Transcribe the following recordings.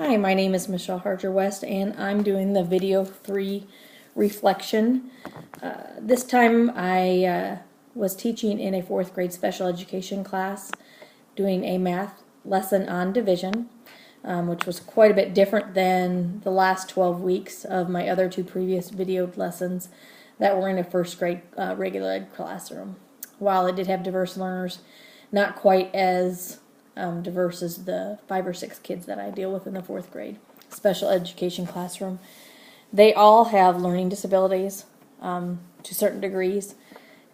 Hi, my name is Michelle Harger-West, and I'm doing the video 3 reflection. This time I was teaching in a 4th grade special education class, doing a math lesson on division, which was quite a bit different than the last 12 weeks of my other 2 previous videoed lessons that were in a 1st grade regular ed classroom. While it did have diverse learners, not quite as diverse as the 5 or 6 kids that I deal with in the 4th grade special education classroom. They all have learning disabilities to certain degrees,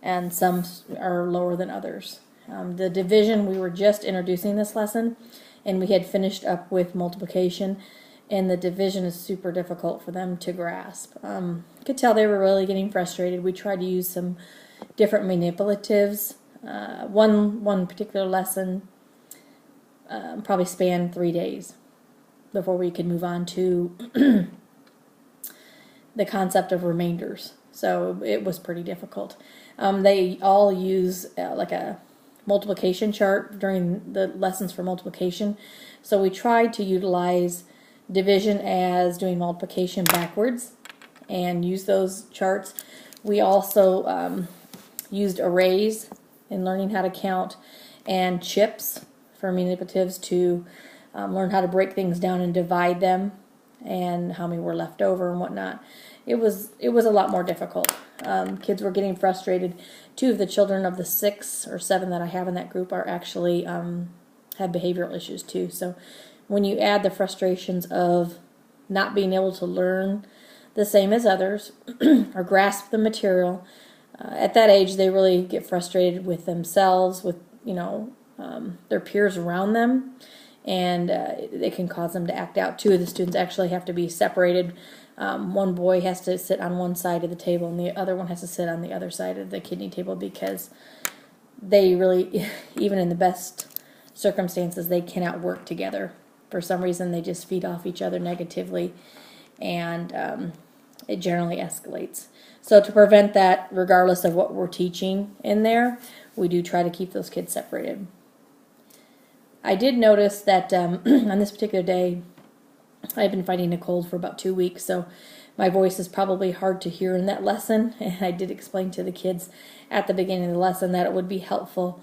and some are lower than others. The division, we were just introducing this lesson, and we had finished up with multiplication, and the division is super difficult for them to grasp. Could tell they were really getting frustrated. We tried to use some different manipulatives. One particular lesson probably spanned 3 days before we could move on to the concept of remainders. So it was pretty difficult. They all use like a multiplication chart during the lessons for multiplication. So we tried to utilize division as doing multiplication backwards and use those charts. We also used arrays in learning how to count, and chips for manipulatives to learn how to break things down and divide them, and how many were left over and whatnot. It was a lot more difficult. Kids were getting frustrated. 2 of the children of the 6 or 7 that I have in that group are actually have behavioral issues too. So when you add the frustrations of not being able to learn the same as others or grasp the material, at that age they really get frustrated with themselves, with their peers around them, and it can cause them to act out. 2 of the students actually have to be separated. One boy has to sit on one side of the table, and the other one has to sit on the other side of the kidney table, because they really, even in the best circumstances, they cannot work together. For some reason, they just feed off each other negatively, and it generally escalates. So to prevent that, regardless of what we're teaching in there, we do try to keep those kids separated. I did notice that on this particular day, I've been fighting a cold for about 2 weeks, so my voice is probably hard to hear in that lesson. And I did explain to the kids at the beginning of the lesson that it would be helpful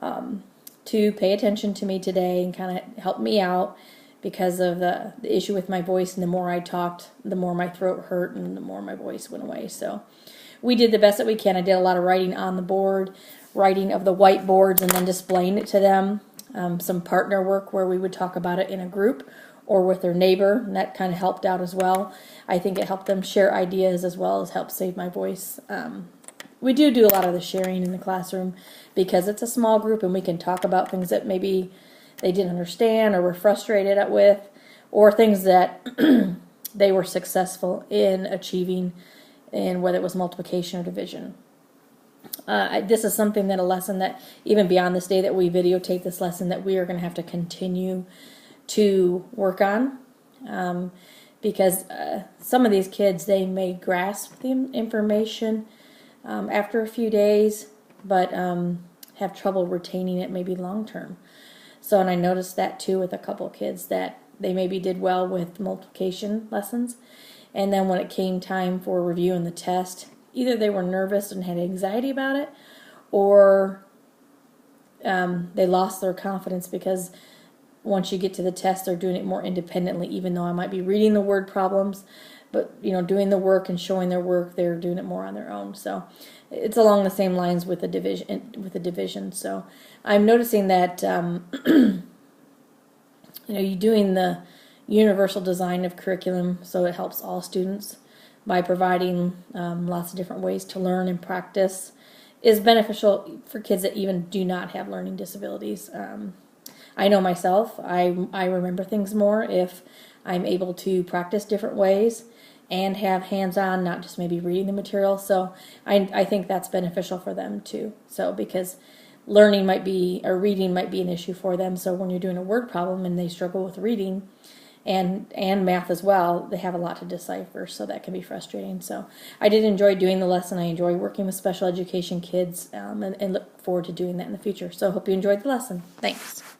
to pay attention to me today and kind of help me out because of the issue with my voice. And the more I talked, the more my throat hurt and the more my voice went away. So we did the best that we can. I did a lot of writing on the board, writing of the whiteboards, and then displaying it to them. Some partner work where we would talk about it in a group or with their neighbor, and that kind of helped out as well. I think it helped them share ideas as well as help save my voice. We do a lot of the sharing in the classroom because it's a small group, and we can talk about things that maybe they didn't understand or were frustrated with, or things that they were successful in achieving, in whether it was multiplication or division. This is something that a lesson that even beyond this day that we videotape this lesson that we are going to have to continue to work on, because some of these kids, they may grasp the information after a few days, but have trouble retaining it maybe long term. So, and I noticed that too with a couple kids, that they maybe did well with multiplication lessons, and then when it came time for review and the test, either they were nervous and had anxiety about it, or they lost their confidence, because once you get to the test, they're doing it more independently, even though I might be reading the word problems, but doing the work and showing their work, they're doing it more on their own. So it's along the same lines with the division. So I'm noticing that you're doing the universal design of curriculum, so it helps all students by providing lots of different ways to learn and practice, is beneficial for kids that even do not have learning disabilities. I know myself, I remember things more if I'm able to practice different ways and have hands-on, not just maybe reading the material. So I think that's beneficial for them too. So because learning might be, or reading might be an issue for them. So when you're doing a word problem and they struggle with reading and math as well, they have a lot to decipher, so that can be frustrating. So I did enjoy doing the lesson. I enjoy working with special education kids, and look forward to doing that in the future. So I hope you enjoyed the lesson. Thanks.